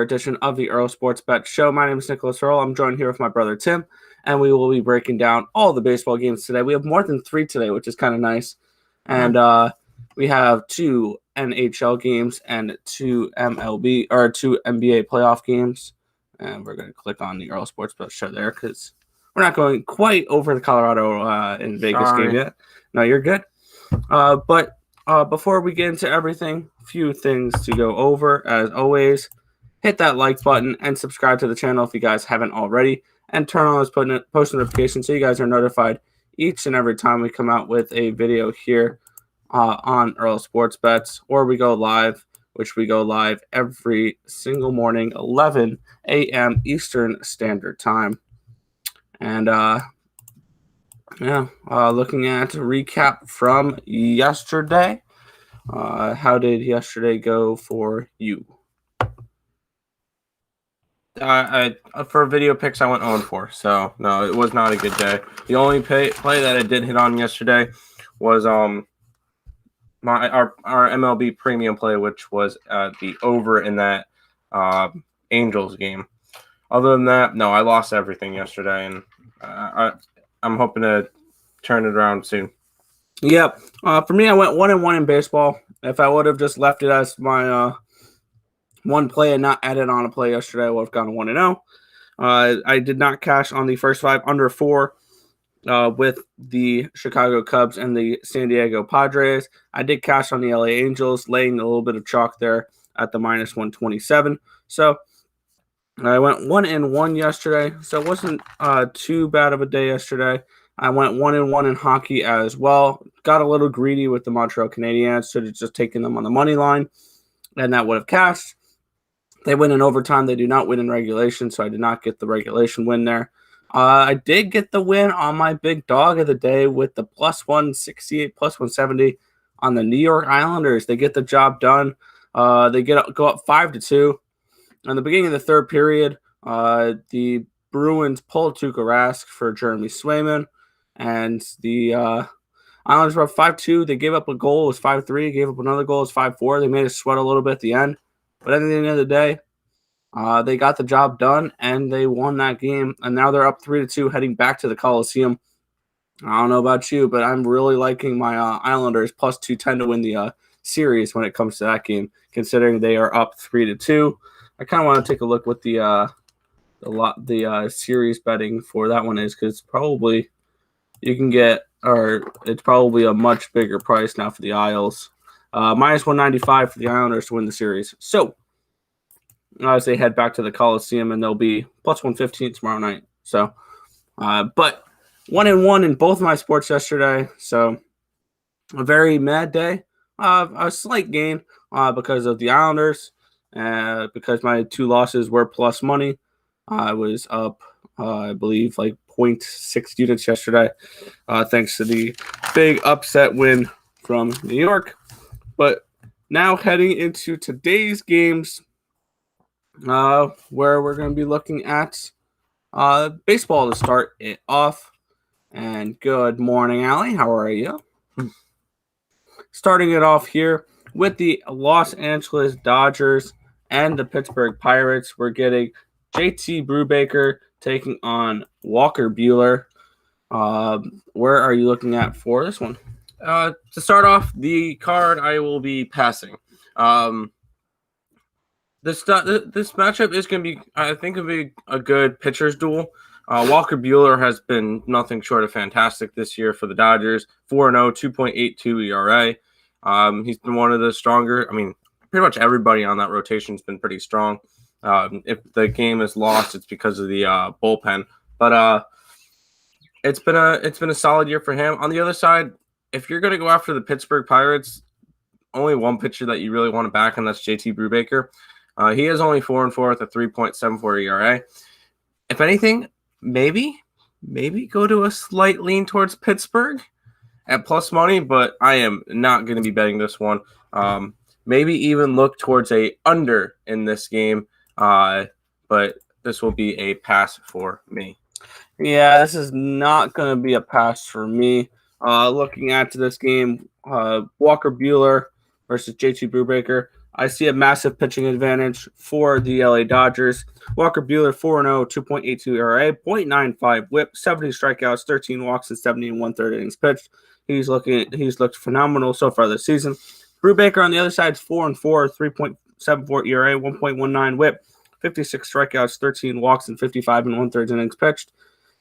edition of the Earle Sports Bet Show. My name is Nicholas Earle. I'm joined here with my brother Tim, and we will be breaking down all the baseball games today. We have more than 3 today, which is kind of nice. And we have 2 NHL games and 2 MLB or 2 NBA playoff games. And we're going to click on the Earle Sports Bet Show there because we're not going quite over the Colorado and Vegas game yet. No, you're good. But before we get into everything, a few things to go over. As always, hit that like button and subscribe to the channel if you guys haven't already. And turn on those post notifications so you guys are notified each and every time we come out with a video here on Earle Sports Bets, or we go live, which we go live every single morning, 11 a.m. Eastern Standard Time. And looking at a recap from yesterday. How did yesterday go for you? For video picks, I went 0-4. So no, it was not a good day. The only play that I did hit on yesterday was our MLB premium play, which was the over in that Angels game. Other than that, no, I lost everything yesterday, and I'm hoping to turn it around soon. Yep. For me, I went 1-1 in baseball. If I would have just left it as my one play and not added on a play yesterday, I would have gone 1-0. I did not cash on the first 5 under 4 with the Chicago Cubs and the San Diego Padres. I did cash on the LA Angels, laying a little bit of chalk there at the -127. So I went 1-1 yesterday, so it wasn't too bad of a day yesterday. I went 1-1 in hockey as well. Got a little greedy with the Montreal Canadiens, so just taking them on the money line, and that would have cashed. They win in overtime. They do not win in regulation, so I did not get the regulation win there. I did get the win on my big dog of the day with the +168, +170 on the New York Islanders. They get the job done. They go up 5-2. In the beginning of the third period, the Bruins pulled Tuukka Rask for Jeremy Swayman, and the Islanders were up 5-2. They gave up a goal. It was 5-3. Gave up another goal. It was 5-4. They made us sweat a little bit at the end. But at the end of the day, they got the job done, and they won that game. And now they're up 3-2 heading back to the Coliseum. I don't know about you, but I'm really liking my Islanders +210 to win the series when it comes to that game, considering they are up 3-2. I kind of want to take a look what the series betting for that one is, because probably you can get, or it's probably a much bigger price now for the Isles. -195 for the Islanders to win the series. So as they head back to the Coliseum, and they'll be +115 tomorrow night. So, but 1-1 in both of my sports yesterday. So a very mad day. A slight gain because of the Islanders. Because my 2 losses were plus money. I was up, I believe, like 0.6 units yesterday, thanks to the big upset win from New York. But now heading into today's games, where we're going to be looking at baseball to start it off. And good morning, Allie. How are you? Starting it off here with the Los Angeles Dodgers and the Pittsburgh Pirates. We're getting JT Brubaker taking on Walker Buehler. Where are you looking at for this one? To start off the card, I will be passing. This matchup is going to be, I think, it'll be a good pitcher's duel. Walker Buehler has been nothing short of fantastic this year for the Dodgers. 4-0, 2.82 ERA. He's been one of the stronger. I mean, pretty much everybody on that rotation has been pretty strong. If the game is lost, it's because of the bullpen. But it's been a solid year for him. On the other side, if you're going to go after the Pittsburgh Pirates, only one pitcher that you really want to back, and that's JT Brubaker. He is only 4-4 with a 3.74 ERA. If anything, maybe go to a slight lean towards Pittsburgh at plus money, but I am not going to be betting this one. Maybe even look towards a under in this game, but this will be a pass for me. Yeah, this is not going to be a pass for me. Looking at this game, Walker Buehler versus JT Brubaker. I see a massive pitching advantage for the LA Dodgers. Walker Buehler, 4-0, 2.82 ERA, 0.95 whip, 70 strikeouts, 13 walks, and 70 and one-third innings pitched. He's looked phenomenal so far this season. Brubaker on the other side is 4-4, 3.74 ERA, 1.19 whip, 56 strikeouts, 13 walks, and 55 and one-third innings pitched.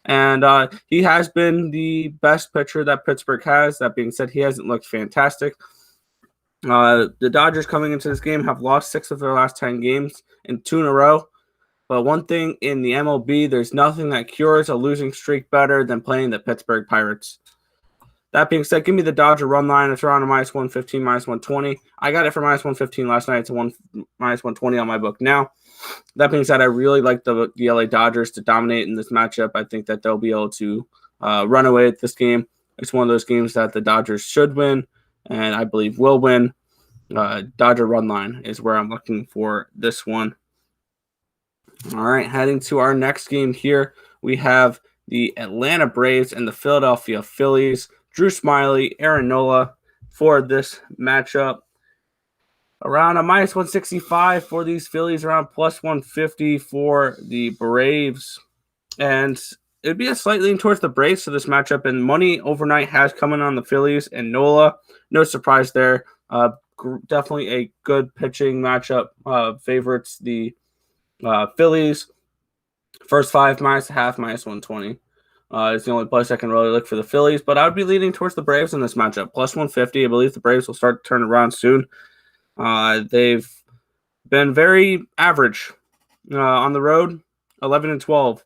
And he has been the best pitcher that Pittsburgh has. That being said, he hasn't looked fantastic. The Dodgers coming into this game have lost 6 of their last 10 games in 2 in a row. But one thing in the MLB, there's nothing that cures a losing streak better than playing the Pittsburgh Pirates. That being said, give me the Dodger run line. It's around a -115, -120. I got it for -115 last night. It's a -120 on my book now. That being said, I really like the LA Dodgers to dominate in this matchup. I think that they'll be able to run away with this game. It's one of those games that the Dodgers should win, and I believe will win. Dodger run line is where I'm looking for this one. All right, heading to our next game here, we have the Atlanta Braves and the Philadelphia Phillies. Drew Smyly, Nola for this matchup. Around a -165 for these Phillies, around +150 for the Braves. And it'd be a slight lean towards the Braves for this matchup. And money overnight has come in on the Phillies and Nola. No surprise there. Definitely a good pitching matchup. Favorites the Phillies. First 5, -0.5, -120. Is the only place I can really look for the Phillies. But I would be leaning towards the Braves in this matchup. +150. I believe the Braves will start to turn around soon. They've been very average on the road, 11-12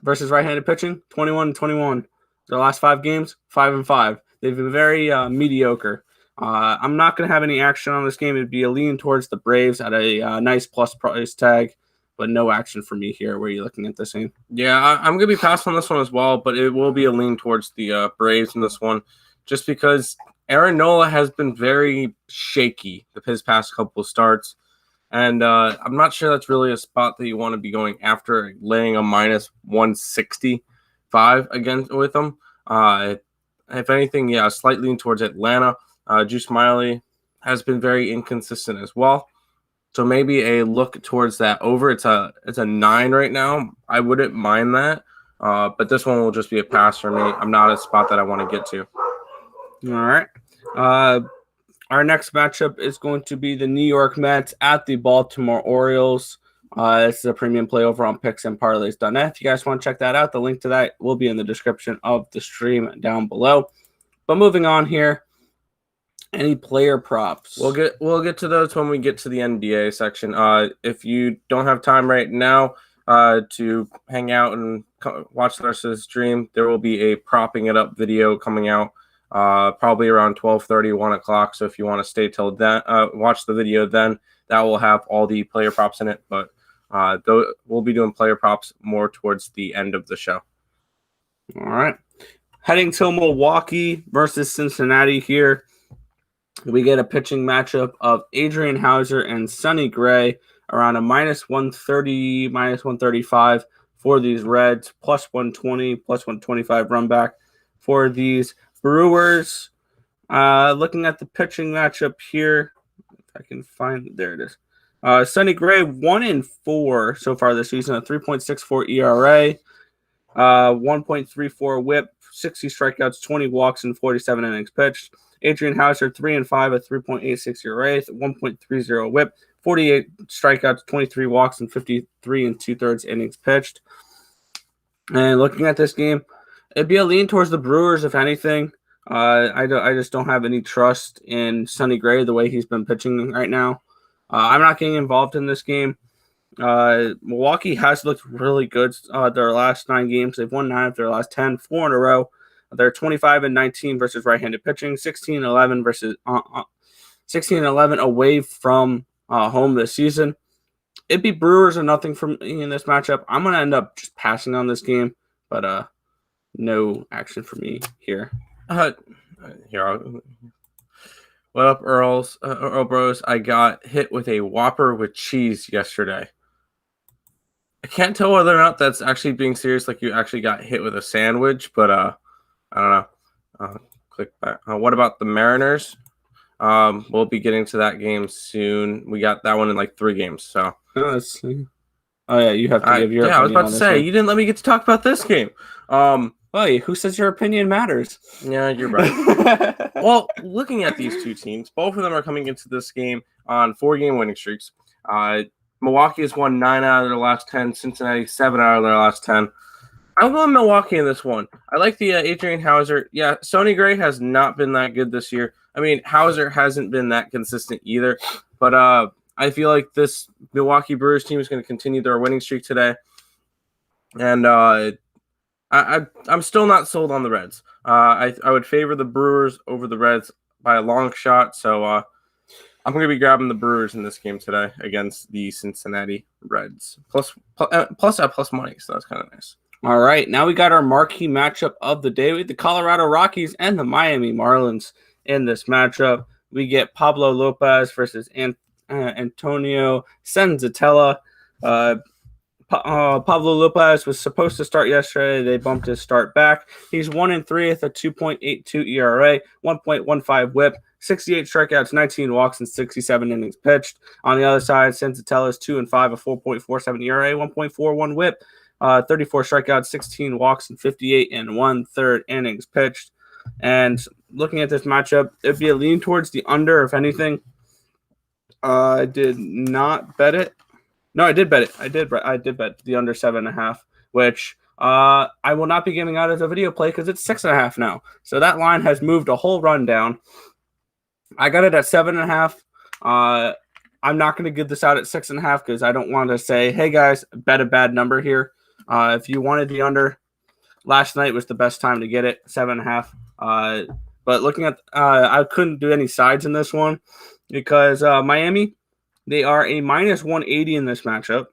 versus right-handed pitching, 21-21. Their last 5 games, 5-5. They've been very mediocre. I'm not going to have any action on this game. It'd be a lean towards the Braves at a nice plus price tag, but no action for me here. Where are you looking at this game? Yeah, I'm going to be passed on this one as well, but it will be a lean towards the Braves in this one, just because Nola has been very shaky his past couple of starts, and I'm not sure that's really a spot that you want to be going after, laying a -165 against with them. If anything, yeah, a slight lean towards Atlanta. Drew Smyly has been very inconsistent as well, so maybe a look towards that over. It's a 9 right now. I wouldn't mind that, but this one will just be a pass for me. I'm not a spot that I want to get to. All right. Our next matchup is going to be the New York Mets at the Baltimore Orioles. This is a premium play over on picks and parlays.net. If you guys want to check that out, the link to that will be in the description of the stream down below. But moving on here, any player props? We'll get to those when we get to the NBA section. If you don't have time right now to hang out and watch the rest of the stream, there will be a propping it up video coming out probably around 12:30, 1 o'clock. So if you want to stay till then, watch the video then. That will have all the player props in it. But we'll be doing player props more towards the end of the show. All right. Heading to Milwaukee versus Cincinnati here. We get a pitching matchup of Adrian Houser and Sonny Gray around a -130, -135 for these Reds, +120, +125 run back for these Brewers. Looking at the pitching matchup here, if I can find it, there it is. Sonny Gray, 1-4 so far this season, a 3.64 ERA, 1.34 whip, 60 strikeouts, 20 walks, and 47 innings pitched. Adrian Houser, 3-5, a 3.86 ERA, 1.30 whip, 48 strikeouts, 23 walks, and 53 2/3 innings pitched. And looking at this game, it'd be a lean towards the Brewers, if anything. I just don't have any trust in Sonny Gray the way he's been pitching right now. I'm not getting involved in this game. Milwaukee has looked really good their last 9 games. They've won 9 of their last 10, 4 in a row. They're 25-19 versus right-handed pitching, 16-11 versus 16-11 away from home this season. It'd be Brewers or nothing from me in this matchup. I'm gonna end up just passing on this game, but no action for me here. What up, Earl Bros? I got hit with a Whopper with cheese yesterday. I can't tell whether or not that's actually being serious, like you actually got hit with a sandwich, but I don't know. Click back. What about the Mariners? We'll be getting to that game soon. We got that one in like 3 games. So, oh yeah, you have to give your opinion. I was about to say you didn't let me get to talk about this game. Hey, who says your opinion matters? Yeah, you're right. Well, looking at these two teams, both of them are coming into this game on 4-game winning streaks. Milwaukee has won 9 out of their last 10. Cincinnati 7 out of their last 10. I'm going Milwaukee in this one. I like the Adrian Hauser. Yeah, Sonny Gray has not been that good this year. I mean, Hauser hasn't been that consistent either. But I feel like this Milwaukee Brewers team is going to continue their winning streak today. And I'm still not sold on the Reds. I would favor the Brewers over the Reds by a long shot. So I'm going to be grabbing the Brewers in this game today against the Cincinnati Reds. Plus money, so that's kind of nice. All right, now we got our marquee matchup of the day with the Colorado Rockies and the Miami Marlins. In this matchup, we get Pablo Lopez versus Antonio Senzatela. Pablo Lopez was supposed to start yesterday. They bumped his start back. He's 1-3 with a 2.82 ERA, 1.15 WHIP, 68 strikeouts, 19 walks, and 67 innings pitched. On the other side, Senzatela is 2-5, a 4.47 ERA, 1.41 WHIP, 34 strikeouts, 16 walks, and 58 1/3 innings pitched. And looking at this matchup, it'd be a lean towards the under, if anything. I did not bet it. No, I did bet it. I did bet the under 7.5, which I will not be giving out as a video play because it's 6.5 now. So that line has moved a whole run down. I got it at 7.5. I'm not going to give this out at 6.5 because I don't want to say, hey guys, bet a bad number here. If you wanted the under, last night was the best time to get it, 7.5. But looking at, I couldn't do any sides in this one because Miami, they are a minus 180 in this matchup.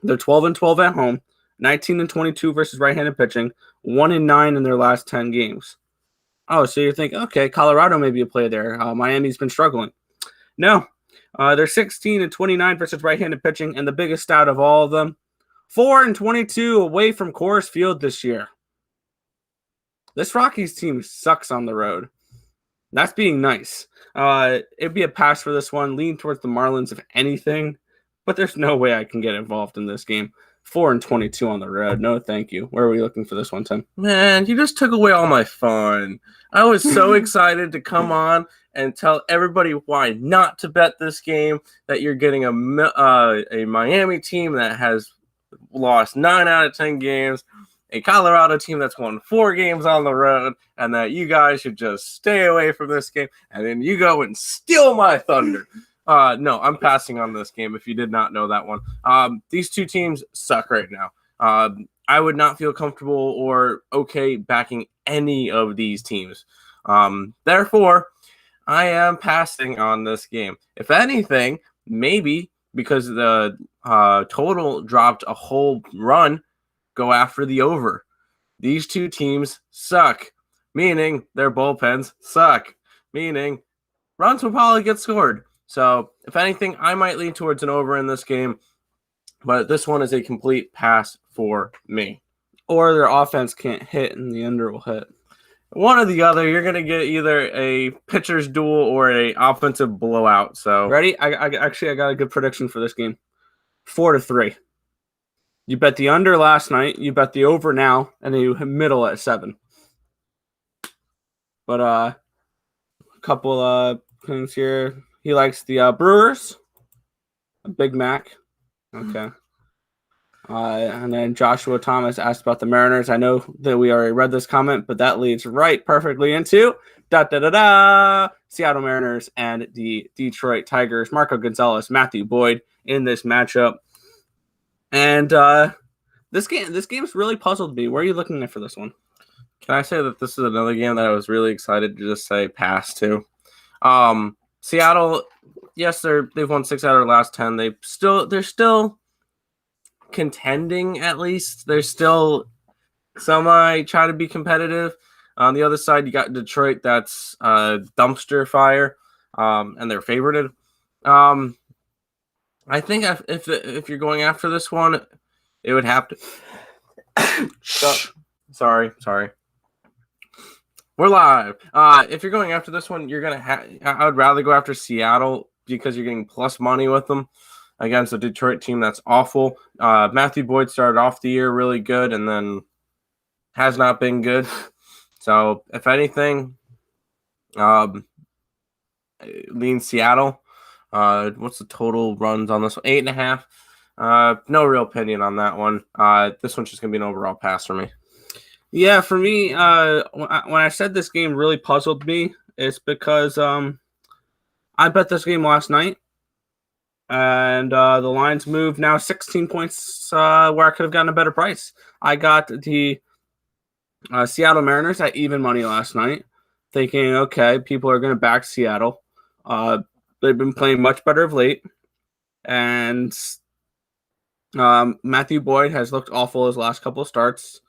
They're 12-12 at home, 19-22 versus right-handed pitching, 1-9 in their last 10 games. Oh, so you're thinking, okay, Colorado may be a play there. Miami's been struggling. No, they're 16-29 versus right-handed pitching, and the biggest stat of all of them, 4-22 away from Coors Field this year. This Rockies team sucks on the road. That's being nice. It'd be a pass for this one. Lean towards the Marlins, if anything. But there's no way I can get involved in this game. 4-22 on the road. No, thank you. Where are we looking for this one, Tim? Man, you just took away all my fun. I was so excited to come on and tell everybody why not to bet this game, that you're getting a Miami team that has lost 9 out of 10 games, a Colorado team that's won 4 games on the road, and that you guys should just stay away from this game, and then you go and steal my thunder. No, I'm passing on this game if you did not know that one. These two teams suck right now. I would not feel comfortable or okay backing any of these teams. Therefore, I am passing on this game. If anything, maybe because the total dropped a whole run, go after the over. These two teams suck, meaning their bullpens suck, meaning runs will probably get scored. So, if anything, I might lean towards an over in this game, but this one is a complete pass for me. Or their offense can't hit and the under will hit. One or the other, you're going to get either a pitcher's duel or a offensive blowout. So, ready? I got a good prediction for this game. 4-3. You bet the under last night, you bet the over now, and then you middle at 7. But a couple things here. He likes the Brewers, a Big Mac. Okay. And then Joshua Thomas asked about the Mariners. I know that we already read this comment, but that leads right perfectly into Seattle Mariners and the Detroit Tigers. Marco Gonzalez, Matthew Boyd in this matchup. And this game's really puzzled me. Where are you looking at for this one? Can I say that this is another game that I was really excited to just say pass to? Seattle, yes, they've won 6 out of their last 10. They're still contending, at least. They're still try to be competitive. On the other side, you got Detroit, that's dumpster fire, and they're favorited. I think if you're going after this one, it would have to. Sorry. We're live. If you're going after this one, you're gonna I would rather go after Seattle because you're getting plus money with them against a Detroit team that's awful. Matthew Boyd started off the year really good and then has not been good. So if anything, lean Seattle. What's the total runs on this one? 8.5. No real opinion on that one. This one's just gonna be an overall pass for me. Yeah, for me, when I said this game really puzzled me, it's because I bet this game last night, and the lines moved now 16 points where I could have gotten a better price. I got the Seattle Mariners at even money last night, thinking, okay, people are going to back Seattle. They've been playing much better of late, and Matthew Boyd has looked awful his last couple of starts.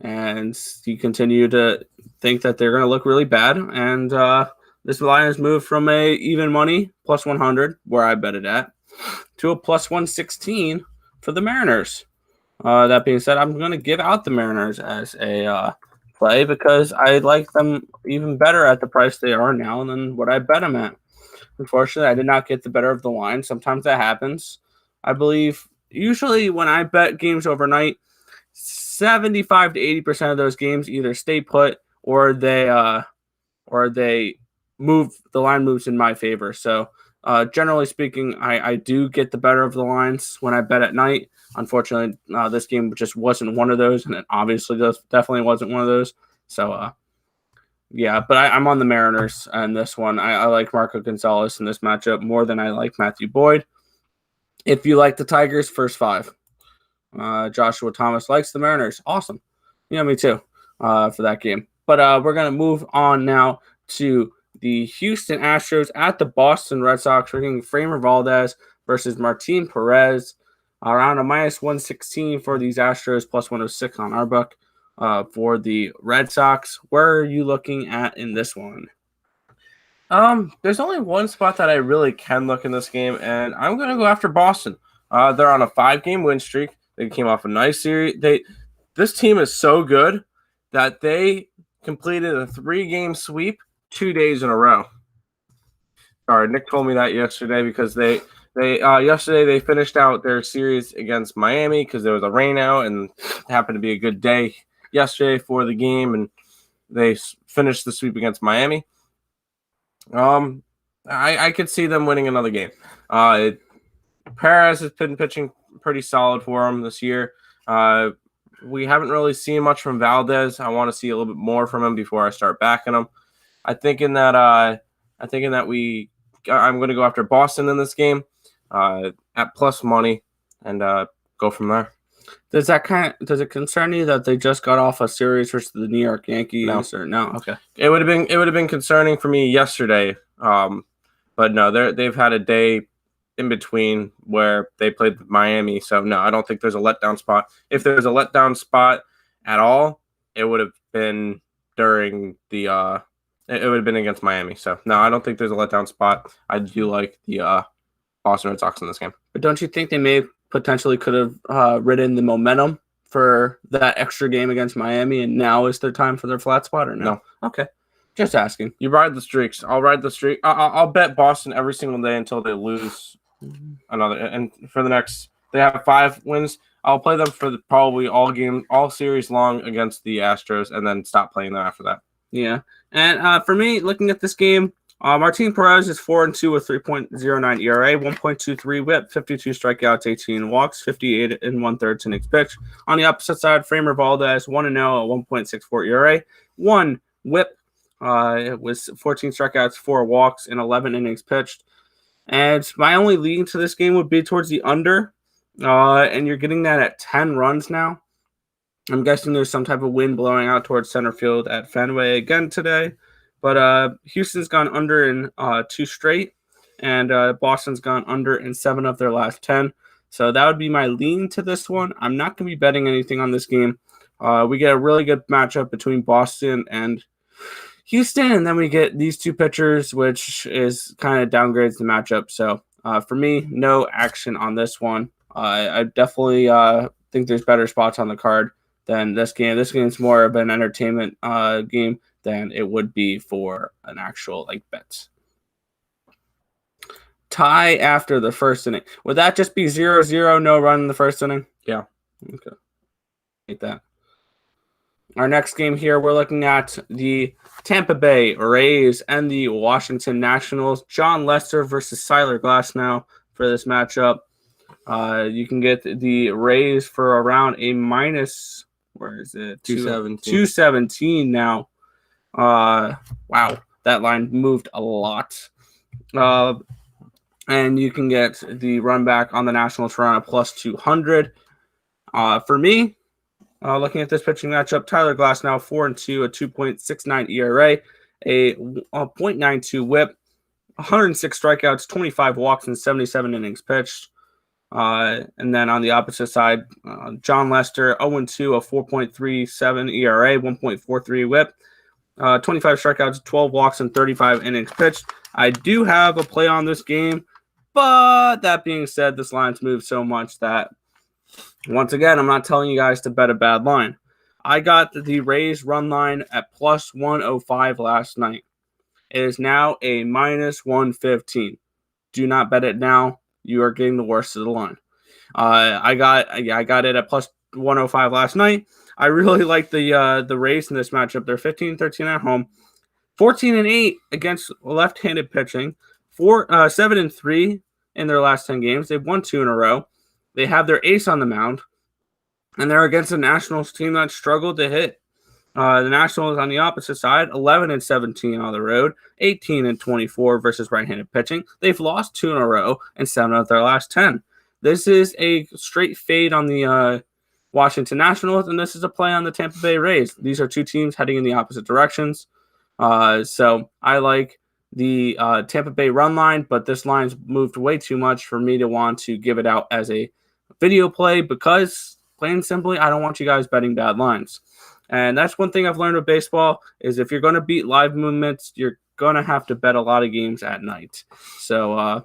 And you continue to think that they're going to look really bad. And this line has moved from a even money plus 100, where I bet it at, to a plus 116 for the Mariners. That being said, I'm going to give out the Mariners as a play because I like them even better at the price they are now than what I bet them at. Unfortunately, I did not get the better of the line. Sometimes that happens. I believe usually when I bet games overnight, 75 to 80% of those games either stay put or they move. The line moves in my favor. So generally speaking, I do get the better of the lines when I bet at night. Unfortunately, this game just wasn't one of those, and it obviously definitely wasn't one of those. So yeah, but I'm on the Mariners and this one. I like Marco Gonzalez in this matchup more than I like Matthew Boyd. If you like the Tigers, first 5. Joshua Thomas likes the Mariners. Awesome. Yeah, me too for that game. But we're going to move on now to the Houston Astros at the Boston Red Sox. We're getting Framber Valdez versus Martin Perez. Around a minus 116 for these Astros, plus 106 on our book. For the Red Sox, where are you looking at in this one? There's only one spot that I really can look in this game, and I'm going to go after Boston. They're on a 5-game win streak. They came off a nice series. This team is so good that they completed a 3-game sweep 2 days in a row. Sorry, Nick told me that yesterday because yesterday they finished out their series against Miami because there was a rain out and it happened to be a good day yesterday for the game, and they finished the sweep against Miami. I could see them winning another game. Perez has been pitching pretty solid for him this year. We haven't really seen much from Valdez. I want to see a little bit more from him before I start backing him. I'm going to go after Boston in this game at plus money and go from there. Does it concern you that they just got off a series versus the New York Yankees? No? Okay. It would have been concerning for me yesterday. But no, they've had a day in between where they played Miami. So no, I don't think there's a letdown spot. If there's a letdown spot at all, it would have been during the it would have been against Miami. So no, I don't think there's a letdown spot. I do like the Boston Red Sox in this game. But don't you think they potentially could have ridden the momentum for that extra game against Miami, and now is their time for their flat spot, or no? Okay. Just asking. You ride the streaks. I'll ride the streak. I'll bet Boston every single day until they lose another. And for the next, they have 5 wins. I'll play them for probably all series long against the Astros, and then stop playing them after that. Yeah. And for me, looking at this game, Martin Perez is 4-2 with 3.09 ERA, 1.23 WHIP, 52 strikeouts, 18 walks, 58 1/3 innings pitched. On the opposite side, Framber Valdez 1-0 at 1.64 ERA, 1 WHIP. It was 14 strikeouts, 4 walks, and 11 innings pitched. And my only lean to this game would be towards the under. And you're getting that at 10 runs now. I'm guessing there's some type of wind blowing out towards center field at Fenway again today. But Houston's gone under in 2 straight, and Boston's gone under in 7 of their last 10. So that would be my lean to this one. I'm not going to be betting anything on this game. We get a really good matchup between Boston and Houston, and then we get these 2 pitchers, which is kind of downgrades the matchup. So for me, no action on this one. I definitely think there's better spots on the card than this game. This game's more of an entertainment game than it would be for an actual like bet. Tie after the first inning. Would that just be 0-0, no run in the first inning? Yeah. Okay. Hate that. Our next game here, we're looking at the Tampa Bay Rays and the Washington Nationals. John Lester versus Tyler Glasnow for this matchup. You can get the Rays for around a minus, where is it? 217 now. Wow, that line moved a lot. And you can get the run back on the Nationals for around a plus 200. For me, looking at this pitching matchup, Tyler Glasnow 4-2, a 2.69 ERA, a 0.92 WHIP, 106 strikeouts, 25 walks, and 77 innings pitched. And then on the opposite side, John Lester 0-2, a 4.37 ERA, 1.43 WHIP, 25 strikeouts, 12 walks, and 35 innings pitched. I do have a play on this game, but that being said, this line's moved so much that once again, I'm not telling you guys to bet a bad line. I got the Rays run line at plus 105 last night. It is now a minus 115. Do not bet it now. You are getting the worst of the line. I got it at plus 105 last night. I really like the Rays in this matchup. They're 15-13 at home, 14-8 against left-handed pitching, 7-3 in their last 10 games. They've won 2 in a row. They have their ace on the mound, and they're against a Nationals team that struggled to hit. The Nationals on the opposite side, 11-17 on the road, 18-24 versus right-handed pitching. They've lost 2 in a row and 7 of their last 10. This is a straight fade on the Washington Nationals, and this is a play on the Tampa Bay Rays. These are two teams heading in the opposite directions. So I like the Tampa Bay run line, but this line's moved way too much for me to want to give it out as a video play because, plain and simply, I don't want you guys betting bad lines. And that's one thing I've learned with baseball is if you're going to beat live movements, you're going to have to bet a lot of games at night. So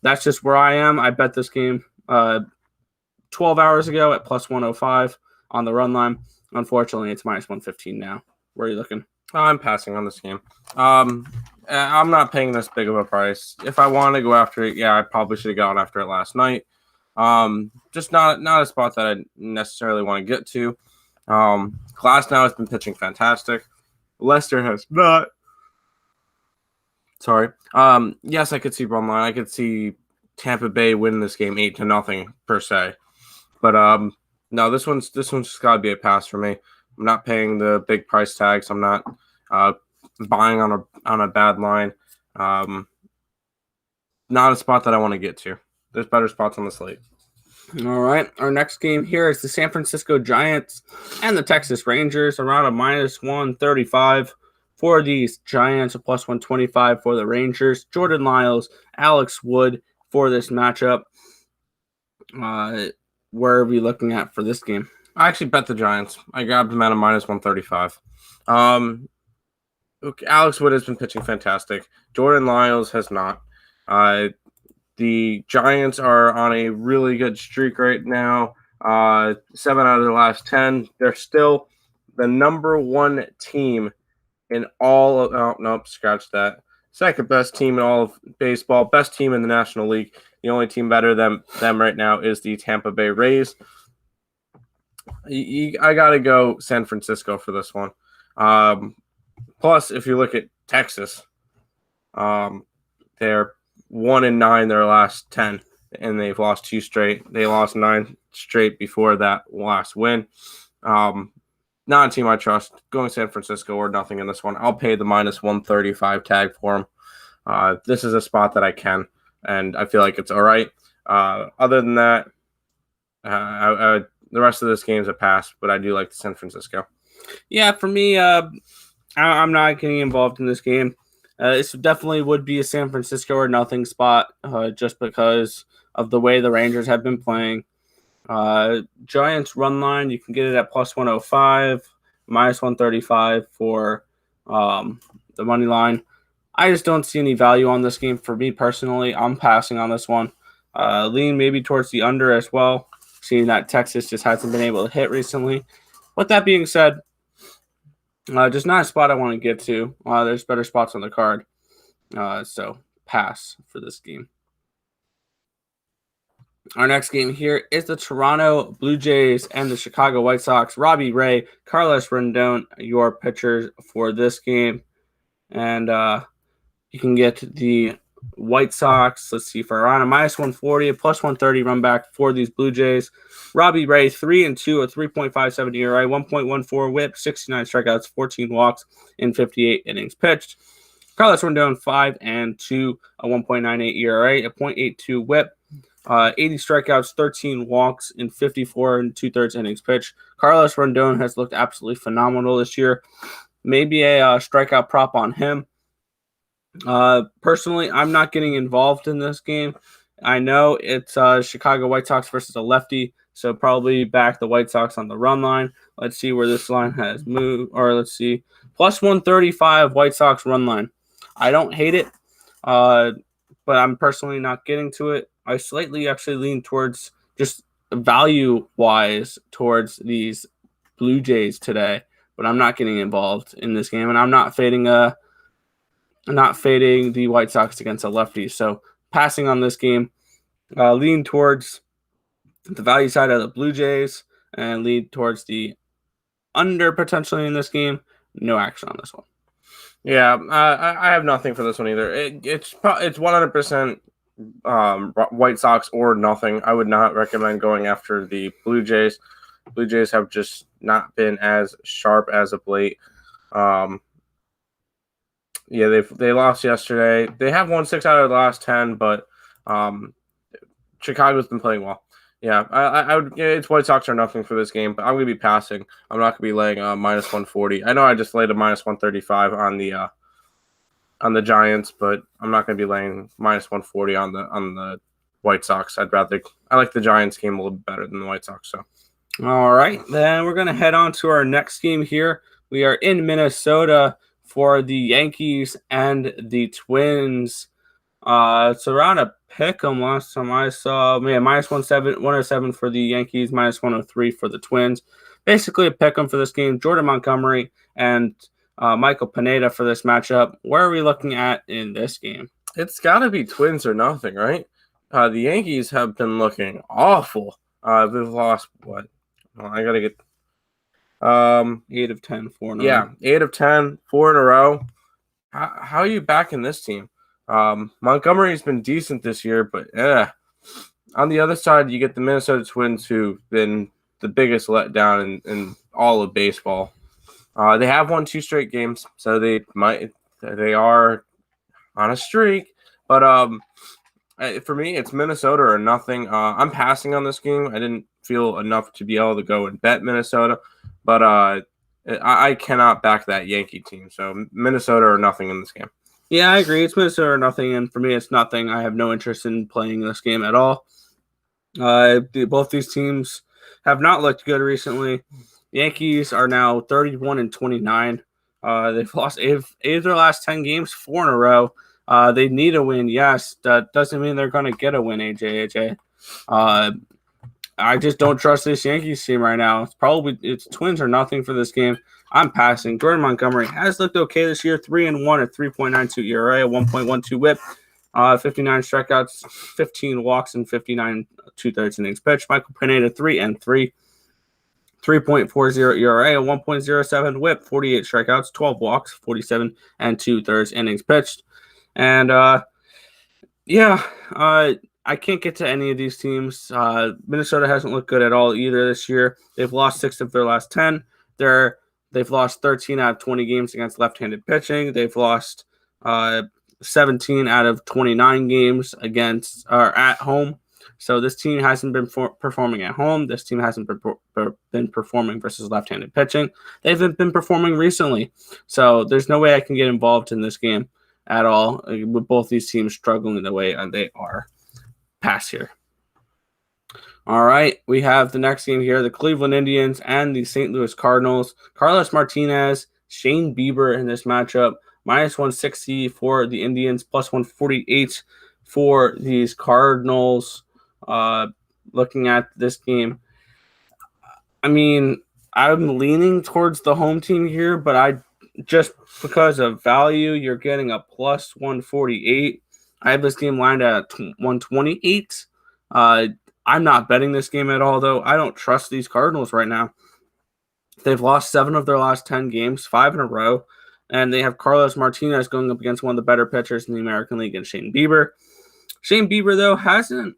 that's just where I am. I bet this game 12 hours ago at plus 105 on the run line. Unfortunately, it's minus 115 now. Where are you looking? I'm passing on this game. I'm not paying this big of a price. If I want to go after it, yeah, I probably should have gone after it last night. Just not a spot that I necessarily want to get to. Glasnow has been pitching fantastic. Lester has not. Sorry. Yes, I could see run line. I could see Tampa Bay win this game 8-0 per se. But no, this one's just got to be a pass for me. I'm not paying the big price tags. I'm not buying on a bad line. Not a spot that I want to get to. There's better spots on the slate. All right. Our next game here is the San Francisco Giants and the Texas Rangers, around a minus 135 for these Giants, a plus 125 for the Rangers. Jordan Lyles, Alex Wood for this matchup. Where are we looking at for this game? I actually bet the Giants. I grabbed them at a minus 135. Alex Wood has been pitching fantastic. Jordan Lyles has not. The Giants are on a really good streak right now. 7 out of the last 10. They're still the number 1 team in all of – oh, nope, scratch that. Second best team in all of baseball. Best team in the National League. The only team better than them right now is the Tampa Bay Rays. I got to go San Francisco for this one. Plus, if you look at Texas, they're 1-9 their last 10, and they've lost 2 straight. They lost 9 straight before that last win. Not a team I trust. Going San Francisco or nothing in this one. I'll pay the minus 135 tag for them. This is a spot that I can, and I feel like it's all right. Other than that, the rest of this game's a pass, but I do like the San Francisco. Yeah, for me, I'm not getting involved in this game. This definitely would be a San Francisco or nothing spot just because of the way the Rangers have been playing. Giants run line, you can get it at plus 105, minus 135 for the money line. I just don't see any value on this game for me personally. I'm passing on this one. Lean maybe towards the under as well, seeing that Texas just hasn't been able to hit recently. With that being said, Just not a spot I want to get to. There's better spots on the card. So pass for this game. Our next game here is the Toronto Blue Jays and the Chicago White Sox. Robbie Ray, Carlos Rendon, your pitchers for this game. And you can get the White Sox, let's see, for around a -140, a +130 run back for these Blue Jays. Robbie Ray, 3-2, a 3.57 ERA, 1.14 whip, 69 strikeouts, 14 walks in 58 innings pitched. Carlos Rendon, 5-2, a 1.98 ERA, a .82 whip, 80 strikeouts, 13 walks in 54 2/3 innings pitched. Carlos Rendon has looked absolutely phenomenal this year. Maybe a strikeout prop on him. Personally, I'm not getting involved in this game. I know it's Chicago White Sox versus a lefty, so probably back the White Sox on the run line. Let's see where this line has moved, or let's see, +135 White Sox run line. I don't hate it, but I'm personally not getting to it. I slightly actually lean towards just value-wise towards these Blue Jays today, but I'm not getting involved in this game, and I'm not fading the White Sox against a lefty. So passing on this game, lean towards the value side of the Blue Jays and lead towards the under potentially in this game. No action on this one. Yeah, I have nothing for this one either. It's 100% White Sox or nothing. I would not recommend going after the Blue Jays. Blue Jays have just not been as sharp as of late. Yeah, they lost yesterday. They have won 6 out of the last 10, but Chicago's been playing well. Yeah, I would. It's White Sox or nothing for this game, but I'm going to be passing. I'm not going to be laying -140. I know I just laid a -135 on the Giants, but I'm not going to be laying -140 on the White Sox. I like the Giants game a little bit better than the White Sox. So, all right, then we're going to head on to our next game here. We are in Minnesota for the Yankees and the Twins. It's around a pick 'em last time I saw. -107 for the Yankees, -103 for the Twins. Basically a pick 'em for this game. Jordan Montgomery and Michael Pineda for this matchup. Where are we looking at in this game? It's got to be Twins or nothing, right? The Yankees have been looking awful. They've lost what? Well, I got to get 8 of 10, 4 in a row. Yeah, 8 of 10, 4 in a row. How are you backing this team? Montgomery's been decent this year, but on the other side, you get the Minnesota Twins, who've been the biggest letdown in all of baseball. They have won 2 straight games, so they are on a streak. But for me, it's Minnesota or nothing. I'm passing on this game. I didn't feel enough to be able to go and bet Minnesota, but I cannot back that Yankee team. So Minnesota or nothing in this game. Yeah, I agree. It's Minnesota or nothing, and for me, it's nothing. I have no interest in playing this game at all. Both these teams have not looked good recently. Yankees are now 31-29. They've lost 8 of their last 10 games, 4 in a row. They need a win, yes. That doesn't mean they're going to get a win, AJ. I just don't trust this Yankees team right now. It's Twins or nothing for this game. I'm passing. Jordan Montgomery has looked okay this year. 3-1 at 3.92 ERA, 1.12 whip, 59 strikeouts, 15 walks, and 59 2/3 innings pitched. Michael Pineda 3-3, 3.40 ERA, 1.07 whip, 48 strikeouts, 12 walks, 47 2/3 innings pitched. And I can't get to any of these teams. Minnesota hasn't looked good at all either this year. They've lost 6 of their last 10. They've lost 13 out of 20 games against left-handed pitching. They've lost 17 out of 29 games at home. So this team hasn't been performing at home. This team hasn't been performing versus left-handed pitching. They've been performing recently. So there's no way I can get involved in this game at all with both these teams struggling the way they are. Pass here. All right, we have the next game here, the Cleveland Indians and the St. Louis Cardinals. Carlos Martinez, Shane Bieber in this matchup, -160 for the Indians, +148 for these Cardinals. Looking at this game, I mean, I'm leaning towards the home team here, but I just because of value, you're getting a plus 148. I have this game lined at 128. I'm not betting this game at all, though. I don't trust these Cardinals right now. They've lost 7 of their last 10 games, 5 in a row, and they have Carlos Martinez going up against one of the better pitchers in the American League and Shane Bieber. Shane Bieber, though, hasn't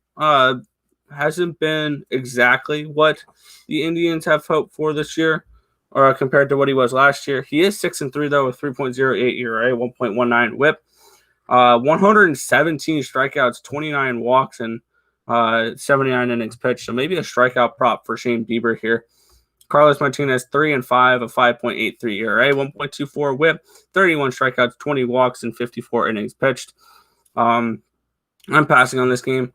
been exactly what the Indians have hoped for this year, or compared to what he was last year. He is 6-3 though, with 3.08 ERA, 1.19 WHIP, 117 strikeouts, 29 walks, and 79 innings pitched. So maybe a strikeout prop for Shane Bieber here. Carlos Martinez 3-5, a 5.83 ERA, 1.24 WHIP, 31 strikeouts, 20 walks, and 54 innings pitched. I'm passing on this game.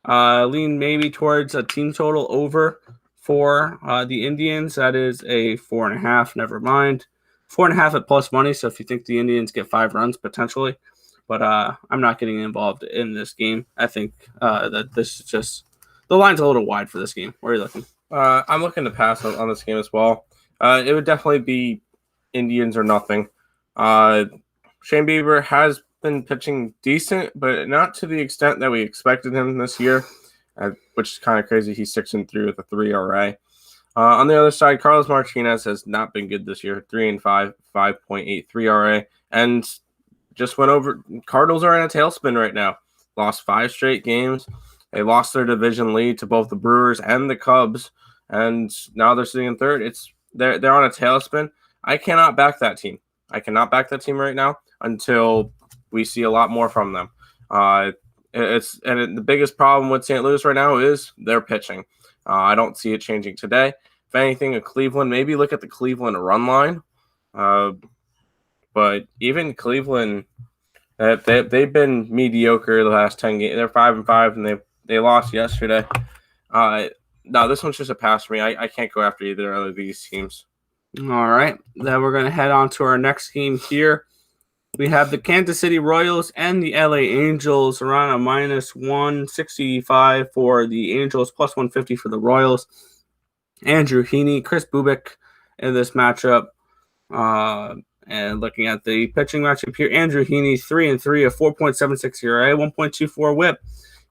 Lean maybe towards a team total over for the Indians. That is a 4.5. Never mind. 4.5 at plus money. So if you think the Indians get 5 runs potentially, but I'm not getting involved in this game. I think that this is just the line's a little wide for this game. Where are you looking? I'm looking to pass on this game as well. It would definitely be Indians or nothing. Shane Bieber has been pitching decent, but not to the extent that we expected him this year, which is kind of crazy. He's 6-3 with a 3 ERA. On the other side, Carlos Martinez has not been good this year. 3-5, 5.83 ERA, and just went over. Cardinals are in a tailspin right now. Lost 5 straight games. They lost their division lead to both the Brewers and the Cubs, and now they're sitting in third. They're on a tailspin. I cannot back that team. I cannot back that team right now until we see a lot more from them. The biggest problem with St. Louis right now is their pitching. I don't see it changing today. If anything, Cleveland, maybe look at the Cleveland run line. But even Cleveland, they've been mediocre the last 10 games. They're 5-5, and they lost yesterday. No, this one's just a pass for me. I can't go after either of these teams. All right. Then we're going to head on to our next game here. We have the Kansas City Royals and the LA Angels around a minus 165 for the Angels, plus 150 for the Royals. Andrew Heaney, Chris Buehler in this matchup. And looking at the pitching matchup here, Andrew Heaney, 3-3, a 4.76 ERA, 1.24 WHIP.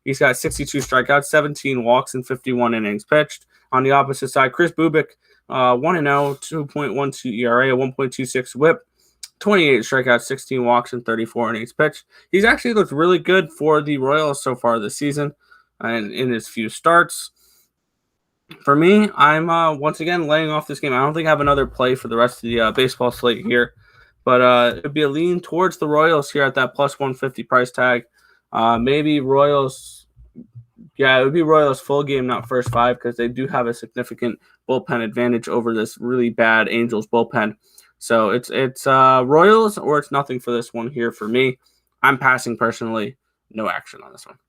He's got 62 strikeouts, 17 walks, and 51 innings pitched. On the opposite side, Chris Buehler, 1-0, 2.12 ERA, 1.26 WHIP. 28 strikeouts, 16 walks, and 34 innings pitched. He's actually looked really good for the Royals so far this season and in his few starts. For me, I'm once again laying off this game. I don't think I have another play for the rest of the baseball slate here, but it would be a lean towards the Royals here at that plus 150 price tag. Maybe Royals, it would be Royals full game, not first 5, because they do have a significant bullpen advantage over this really bad Angels bullpen. So it's Royals or it's nothing for this one here for me. I'm passing personally. No action on this one.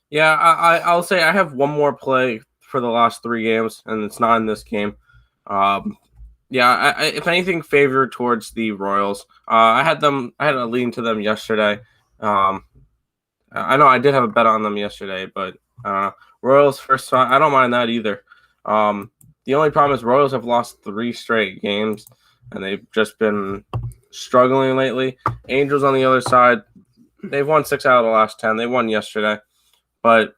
Yeah, I'll say I have one more play for the last 3 games, and it's not in this game. If anything, favored towards the Royals. I had a lean to them yesterday. I know I did have a bet on them yesterday, but Royals first, I don't mind that either. The only problem is Royals have lost 3 straight games, and they've just been struggling lately. Angels on the other side, they've won 6 out of the last 10. They won yesterday, but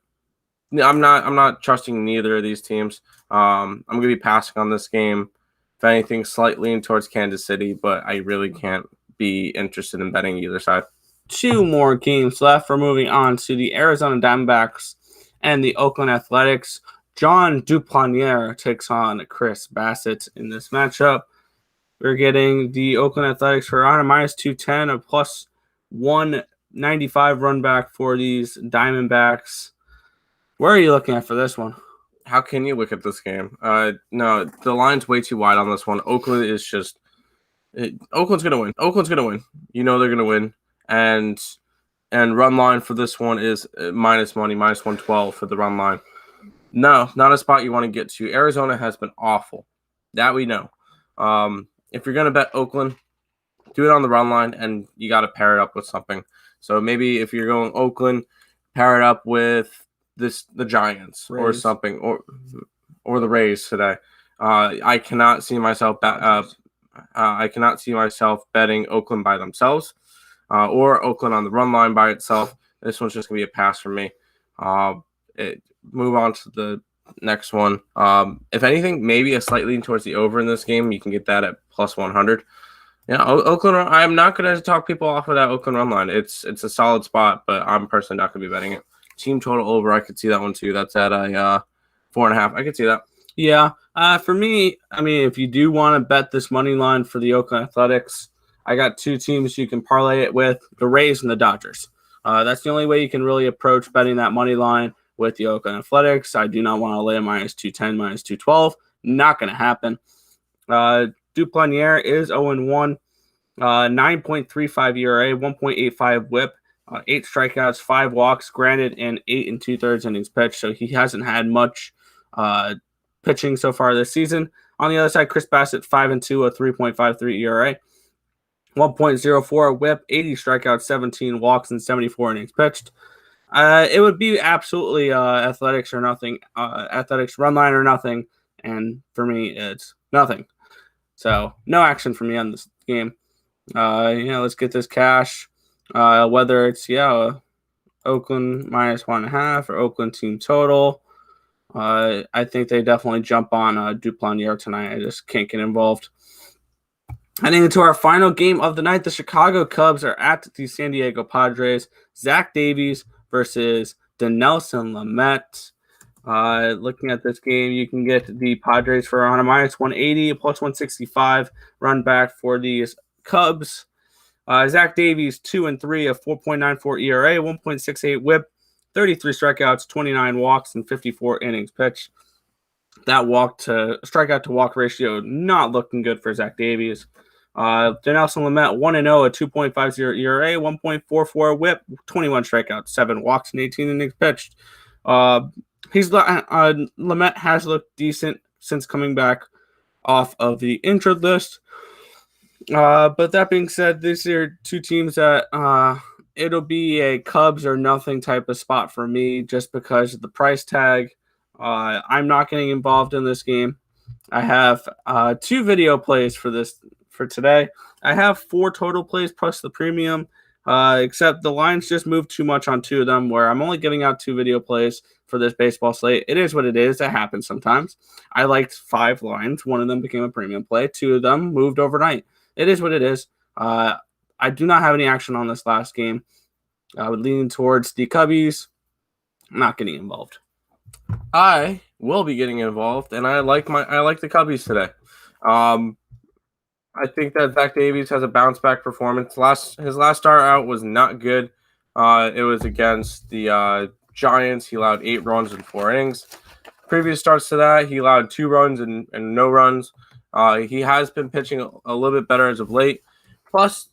I'm not trusting neither of these teams. I'm going to be passing on this game. If anything, slightly leaning towards Kansas City, but I really can't be interested in betting either side. 2 more games left. We're moving on to the Arizona Diamondbacks and the Oakland Athletics. John Duplantier takes on Chris Bassitt in this matchup. We're getting the Oakland Athletics for around a minus 210, a plus 195 run back for these Diamondbacks. Where are you looking at for this one? How can you look at this game? No, the line's way too wide on this one. Oakland is just Oakland's gonna win. Oakland's gonna win. You know they're gonna win. And run line for this one is minus money, minus 112 for the run line. No, not a spot you want to get to. Arizona has been awful. That we know. If you're gonna bet Oakland, do it on the run line, and you got to pair it up with something. So maybe if you're going Oakland, pair it up with the Giants or something, or the Rays today. I cannot see myself betting Oakland by themselves or Oakland on the run line by itself. This one's just gonna be a pass for me. Move on to the next one. If anything, maybe a slight lean towards the over in this game. You can get that at plus 100. Yeah, Oakland. I'm not going to talk people off of that Oakland run line. It's a solid spot, but I'm personally not going to be betting it. Team total over, I could see that one too. That's at a 4.5. I could see that. Yeah. For me, I mean, if you do want to bet this money line for the Oakland Athletics, I got two teams you can parlay it with: the Rays and the Dodgers. That's the only way you can really approach betting that money line with the Oakland Athletics. I do not want to lay a minus 210, minus 212. Not going to happen. Duplantier is 0-1, 9.35 ERA, 1.85 WHIP, 8 strikeouts, 5 walks, granted in 8 2/3 innings pitched. So he hasn't had much pitching so far this season. On the other side, Chris Bassitt, 5-2, a 3.53 ERA, 1.04 WHIP, 80 strikeouts, 17 walks, and 74 innings pitched. It would be absolutely Athletics or nothing, Athletics run line or nothing, and for me, it's nothing. So no action for me on this game. Let's get this cash. Whether it's Oakland minus 1.5 or Oakland team total. I think they definitely jump on Duplantier tonight. I just can't get involved. Heading into our final game of the night, the Chicago Cubs are at the San Diego Padres. Zach Davies versus Dinelson Lamet. Looking at this game, you can get the Padres for on a minus 180, plus 165 run back for these Cubs. Zach Davies, 2-3, a 4.94 ERA, 1.68 WHIP, 33 strikeouts, 29 walks, and 54 innings pitched. That strikeout to walk ratio not looking good for Zach Davies. Dinelson Lamet, 1-0, a 2.50 ERA, 1.44 WHIP, 21 strikeouts, 7 walks, and 18 innings pitched. Lamet has looked decent since coming back off of the injured list. But that being said, these are two teams that it'll be a Cubs or nothing type of spot for me just because of the price tag. I'm not getting involved in this game. I have 2 video plays for today. I have 4 total plays plus the premium, except the lines just moved too much on 2 of them where I'm only giving out 2 video plays for this baseball slate. It is what it is. It happens sometimes. I liked 5 lines. 1 of them became a premium play. 2 of them moved overnight. It is what it is. I do not have any action on this last game. I would lean towards the Cubbies. I'm not getting involved. I will be getting involved, and I like the Cubbies today. I think that Zach Davies has a bounce back performance. His last start out was not good. It was against the Giants. He allowed 8 runs in 4 innings. Previous starts to that, he allowed 2 runs and no runs. He has been pitching a little bit better as of late. Plus,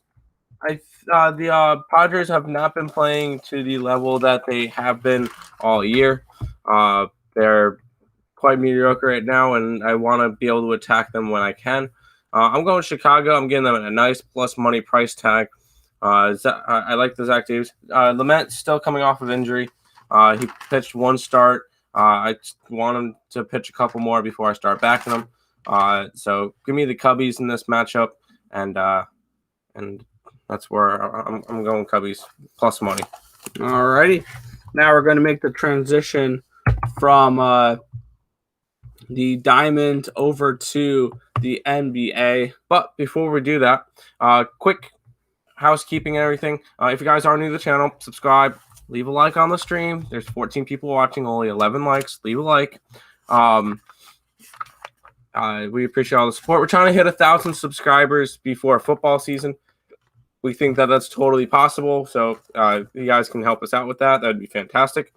the Padres have not been playing to the level that they have been all year. They're quite mediocre right now, and I want to be able to attack them when I can. I'm going Chicago. I'm getting them at a nice plus money price tag. I like the Zach Davies. Lamet still coming off of injury. He pitched 1 start. I want him to pitch a couple more before I start backing him. So give me the Cubbies in this matchup, and that's where I'm going Cubbies plus money. All righty. Now we're going to make the transition from the Diamond over to the NBA. But before we do that, quick housekeeping and everything. If you guys are new to the channel, subscribe, leave a like on the stream. There's 14 people watching, only 11 likes. Leave a like. We appreciate all the support. We're trying to hit 1,000 subscribers before football season. We think that that's totally possible. So you guys can help us out with that. That'd be fantastic.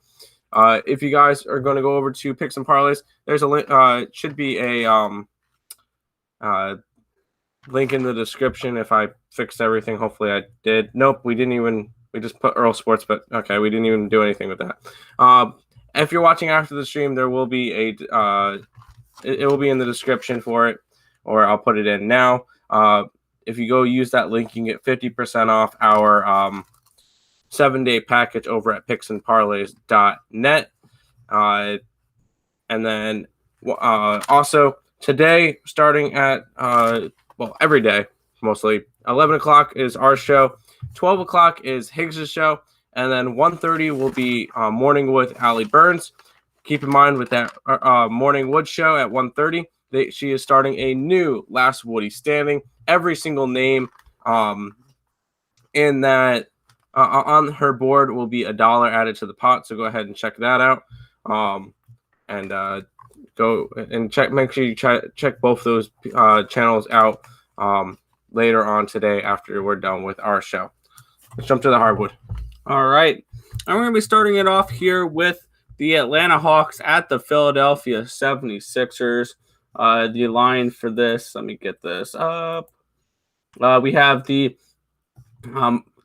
If you guys are going to go over to Picks and Parleys, there's a link. Should be a link in the description. If I fixed everything, hopefully I did. Nope, we didn't even. We just put Earle Sports, but okay, we didn't even do anything with that. If you're watching after the stream, there will be it will be in the description for it, or I'll put it in now. If you go use that link, you can get 50% off our 7-day package over at picksandparlays.net. And then also today, starting at every day, mostly 11 o'clock is our show, 12 o'clock is Higgs' show, and then 1:30 will be Morning with Allie Burns. Keep in mind with that Morning Wood show at 1:30, she is starting a new Last Woody Standing. Every single name in that on her board will be $1 added to the pot, so go ahead and check that out. Go and check. Make sure you check both those channels out later on today after we're done with our show. Let's jump to the hardwood. All right. I'm going to be starting it off here with the Atlanta Hawks at the Philadelphia 76ers. The line for this, let me get this up. We have the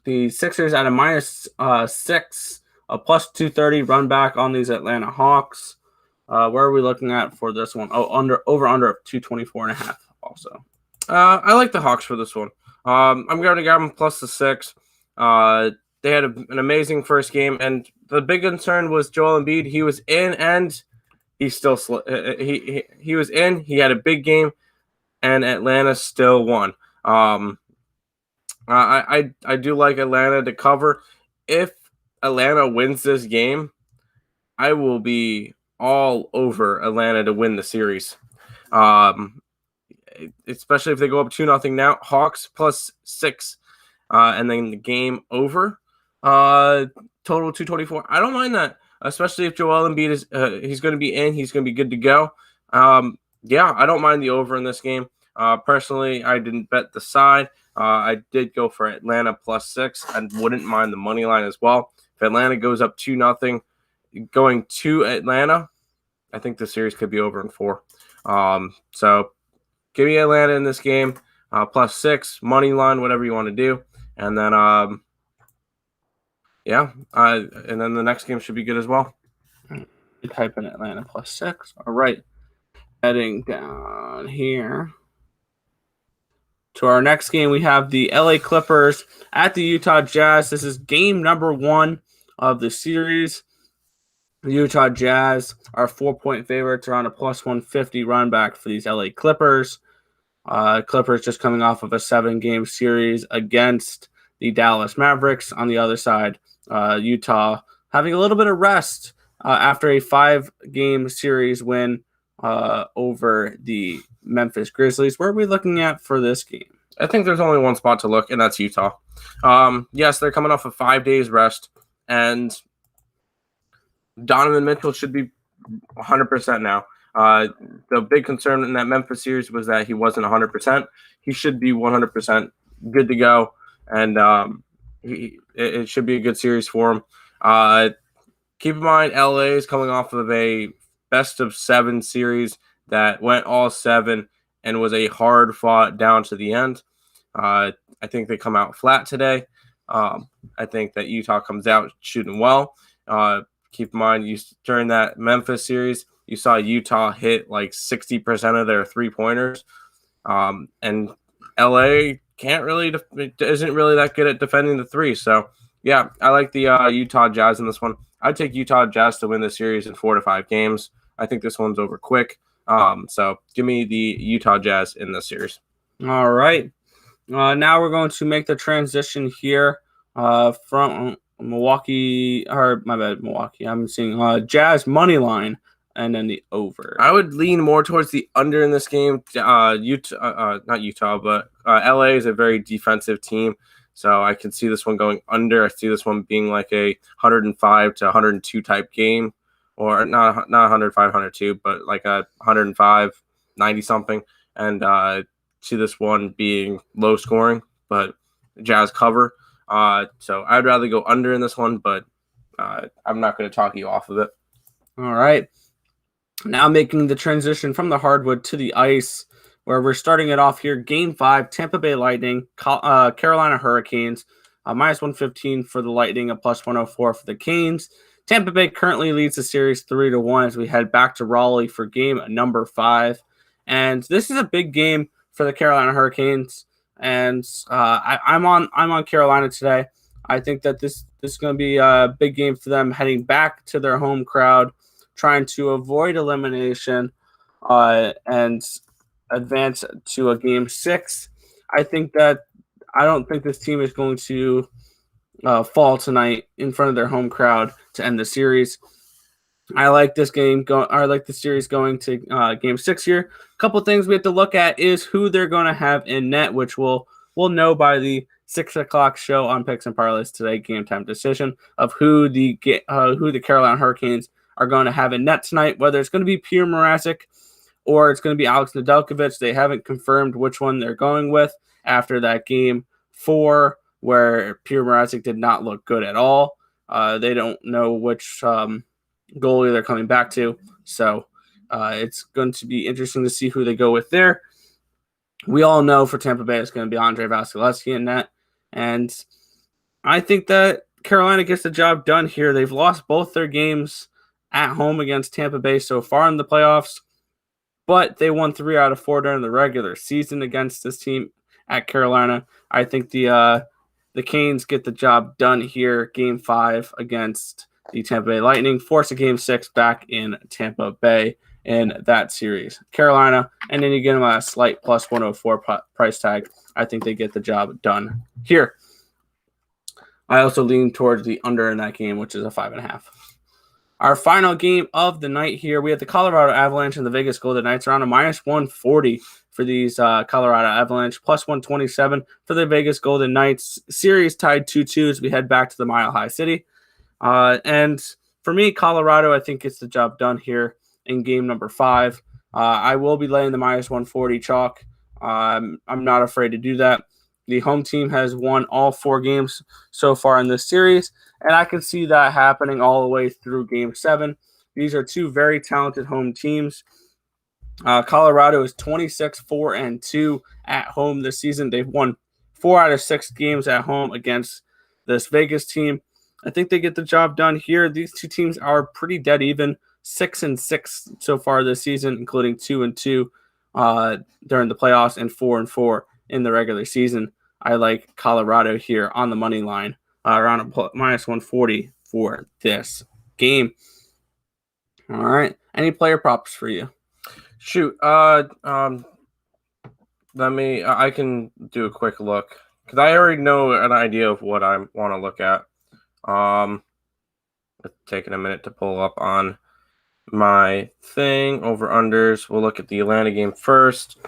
Sixers at a -6, a +230 run back on these Atlanta Hawks. Where are we looking at for this one? Oh, under of 224.5 also. I like the Hawks for this one. I'm going to grab them plus the 6. They had an amazing first game, and the big concern was Joel Embiid. He was in, and he still he was in. He had a big game, and Atlanta still won. I do like Atlanta to cover. If Atlanta wins this game, I will be all over Atlanta to win the series. Especially if they go up 2-0 now. Hawks plus 6, and then the game over. Total 224. I don't mind that, especially if Joel Embiid is he's going to be in. He's going to be good to go. Yeah, I don't mind the over in this game. Personally, I didn't bet the side. I did go for Atlanta plus 6. I wouldn't mind the money line as well. If Atlanta goes up 2-0, going to Atlanta, I think the series could be over in 4. So give me Atlanta in this game, plus 6, money line, whatever you want to do. And then, and then the next game should be good as well. Type in Atlanta plus 6. All right. Heading down here to our next game, we have the LA Clippers at the Utah Jazz. This is game number 1 of the series. The Utah Jazz are 4-point favorites, around a plus 150 run back for these LA Clippers. Clippers just coming off of a 7-game series against the Dallas Mavericks. On the other side, Utah having a little bit of rest after a 5-game series win over the Memphis Grizzlies. Where are we looking at for this game? I think there's only one spot to look, and that's Utah. Yes, they're coming off of 5 days rest, and Donovan Mitchell should be 100% now. The big concern in that Memphis series was that he wasn't 100%. He should be 100% good to go, and it should be a good series for him. Keep in mind, LA is coming off of a best-of-7 series that went all 7 and was a hard-fought down to the end. I think they come out flat today. I think that Utah comes out shooting well. Keep in mind, during that Memphis series, you saw Utah hit like 60% of their three-pointers. And LA isn't really that good at defending the 3. So, yeah, I like the Utah Jazz in this one. I'd take Utah Jazz to win the series in 4 to 5 games. I think this one's over quick. So give me the Utah Jazz in this series. All right. Now we're going to make the transition here from Milwaukee. I'm seeing Jazz money line and then the over. I would lean more towards the under in this game. Not Utah, but LA is a very defensive team. So I can see this one going under. I see this one being like a 105 to 102 type game, or not 105, 102, but like a 105, 90 something. And see this one being low scoring, but Jazz cover. So I'd rather go under in this one, but I'm not going to talk you off of it. All right. Now making the transition from the hardwood to the ice, where we're starting it off here. Game 5, Tampa Bay Lightning, Carolina Hurricanes, minus 115 for the Lightning, a plus 104 for the Canes. Tampa Bay currently leads the series 3-1 as we head back to Raleigh for game number 5. And this is a big game for the Carolina Hurricanes. And I'm on Carolina today. I think that this is going to be a big game for them, heading back to their home crowd, trying to avoid elimination. and advance to a game 6. I don't think this team is going to fall tonight in front of their home crowd to end the series. I like this game. I like the series going to game 6 here. A couple things we have to look at is who they're going to have in net, which we'll know by the 6 o'clock show on Picks and Parleys today. Game time decision of who the Carolina Hurricanes are going to have in net tonight. Whether it's going to be Pierre Mrazek or it's going to be Alex Nedeljkovic. They haven't confirmed which one they're going with after that game 4, where Pierre Mrazek did not look good at all. They don't know which goalie they're coming back to. So it's going to be interesting to see who they go with there. We all know for Tampa Bay it's going to be Andrei Vasilevskiy in net. And I think that Carolina gets the job done here. They've lost both their games at home against Tampa Bay so far in the playoffs, but they won 3 out of 4 during the regular season against this team at Carolina. I think the Canes get the job done here, game 5 against the Tampa Bay Lightning, force a game 6 back in Tampa Bay in that series. Carolina, and then you get them a slight plus 104 price tag. I think they get the job done here. I also lean towards the under in that game, which is a 5.5. Our final game of the night here, we have the Colorado Avalanche and the Vegas Golden Knights around a minus 140 for these Colorado Avalanche, plus 127 for the Vegas Golden Knights. Series tied 2-2 as we head back to the Mile High City. And for me, Colorado, I think gets the job done here in game number 5. I will be laying the minus 140 chalk. I'm not afraid to do that. The home team has won all 4 games so far in this series, and I can see that happening all the way through game 7. These are 2 very talented home teams. Colorado is 26-4-2 at home this season. They've won 4 out of 6 games at home against this Vegas team. I think they get the job done here. These 2 teams are pretty dead even, 6-6 so far this season, including 2-2 during the playoffs and 4-4 in the regular season. I like Colorado here on the money line, around a minus 140 for this game. All right. Any player props for you? Shoot. I can do a quick look because I already know an idea of what I want to look at. It's taking a minute to pull up on my thing. Over unders. We'll look at the Atlanta game first.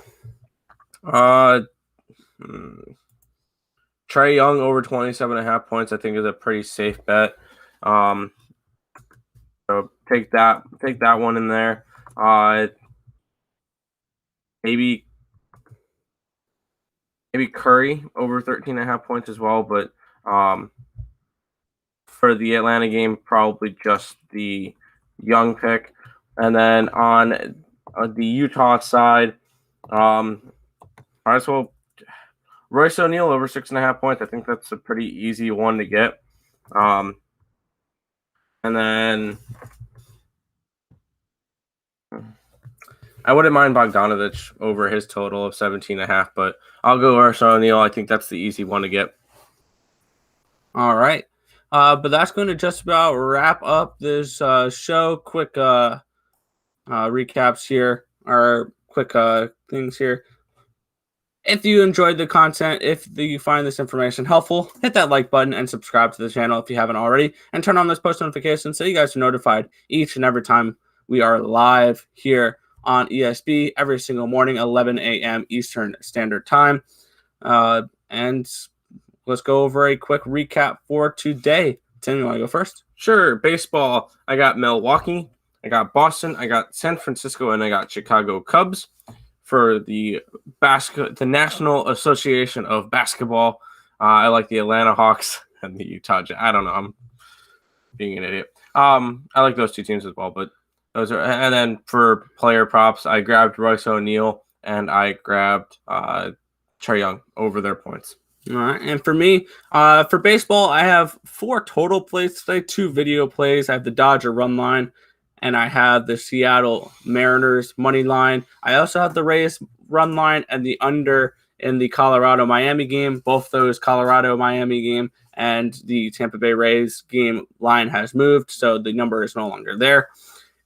Trae Young over 27.5 points, I think, is a pretty safe bet. So take that one in there. Maybe Curry over 13.5 points as well, but for the Atlanta game, probably just the Young pick. And then on the Utah side, might as well Royce O'Neal over 6.5 points. I think that's a pretty easy one to get. And then I wouldn't mind Bogdanovich over his total of 17.5, but I'll go Royce O'Neal. I think that's the easy one to get. All right. But that's going to just about wrap up this show. Quick recaps here, or quick things here. If you enjoyed the content, if you find this information helpful, hit that like button and subscribe to the channel if you haven't already, and turn on those post notifications so you guys are notified each and every time we are live here on ESB every single morning, 11 a.m. Eastern Standard Time. And let's go over a quick recap for today. Tim, you want to go first? Sure. Baseball, I got Milwaukee, I got Boston, I got San Francisco, and I got Chicago Cubs. For the National Association of Basketball, I like the Atlanta Hawks and the Utah Jazz. I don't know. I'm being an idiot. I like those 2 teams as well, but those are. And then for player props, I grabbed Royce O'Neal and I grabbed Trae Young over their points. All right. And for me, for baseball, I have 4 total plays today, 2 video plays. I have the Dodger run line, and I have the Seattle Mariners money line. I also have the Rays run line and the under in the Colorado-Miami game. Both those Colorado-Miami game and the Tampa Bay Rays game line has moved, so the number is no longer there.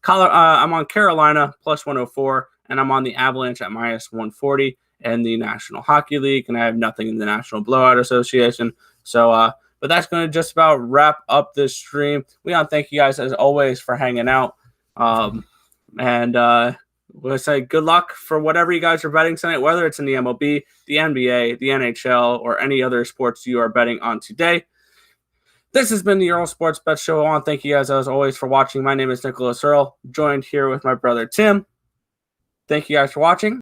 I'm on Carolina plus 104, and I'm on the Avalanche at minus 140 in the National Hockey League, and I have nothing in the National Blowout Association. So, but that's going to just about wrap up this stream. We want to thank you guys, as always, for hanging out. We'll say good luck for whatever you guys are betting tonight, whether it's in the MLB, the NBA, the NHL, or any other sports you are betting on today. This has been the Earle Sports Bet Show. I want to thank you guys, as always, for watching. My name is Nicholas Earle, joined here with my brother Tim. Thank you guys for watching.